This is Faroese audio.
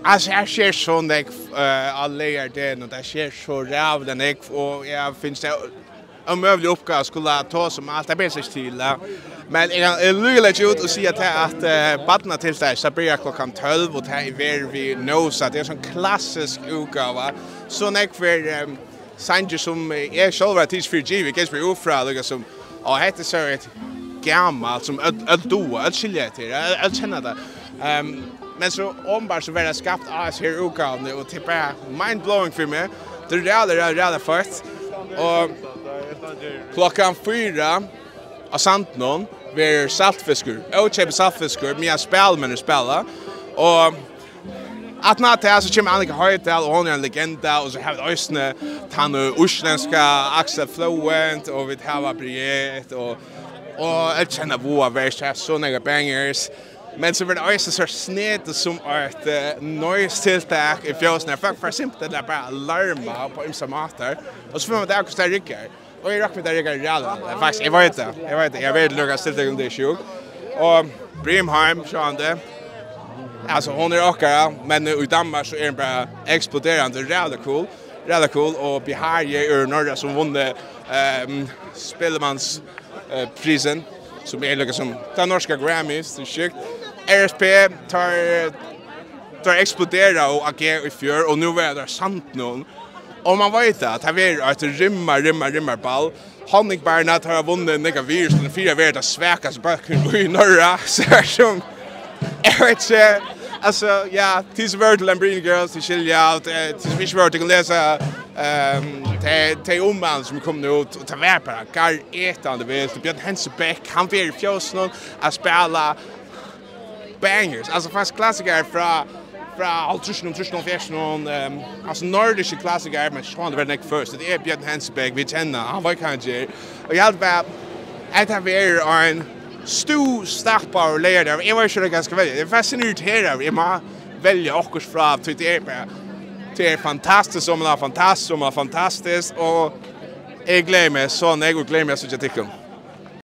Alltså jag ser så nek alla leygardagin och det ser så rävla nek och jag finns det en möjlig uppgave skulle ta som allt är bäst till. Men jag lurar ut och säga att badna till det så börjar klockan 12 och det är vi nosa. Det är sån klassisk uppgave. Så nek för sanger som är själva tids för GV, vilket blir ofra liksom och Hetta så ett gammalt som ett skilja till. Jag känner det. Men så ombar så var det skapt oss här utgående och typ är mind-blowing för mig. Det är rädda först. Och klockan 4 av Sandnon var saltfiskor. Jag köper saltfiskor, men jag spelar. Och att när det så kommer Annika Hetta och hon är en legenda och så har vi östne han utländska Axel Flowent och vi har Briet och jag känner vad är så några bangers. Men så var det också så snett som ett noise-tilltag i fjåsna. För simpelt det bara larma på imsa matar. Och så får man det också där rycker. Och jag råkar där rycker redan. Faktiskt, jag vet det. Jag vet lukka stilltag om det är sjuk. Och Brimheim, sjående. Alltså hon är åkare, men i Danmark så är den bara exploderande. Rädda cool. Och Biharje är norra som vunnit Spelemansprisen. Som är liksom den norska Grammys, det är sjukt. RSP tar explodera och agerar i fjör och nu är det sant någon. Och man vet att det är ett rimmar ball. Hannik Barnat har vunnit några virus och den 4 är det sväkas backen i norra. Så som jag vet inte. Alltså, ja, tills vi till Lambrine Girls till skilja tills vi var till att läsa till omvand som kom ut och ta vara på gar etande väl till Björn Hensebäck han var i fjåsnon att spela bangers alltså fast klassiker från Altrushnon Fjärsnon alltså nordiska klassiker men sjön det var nek först det är Björn Hensebäck vi känner han var kanske och jag hade bara att ha var en stappar och lejdare jag var ju så ganska väl det är fascinerande jag må välja okkur fra till det är fantastiskt som man fantastiskt och jag glömmer så när jag glömmer så jag tycker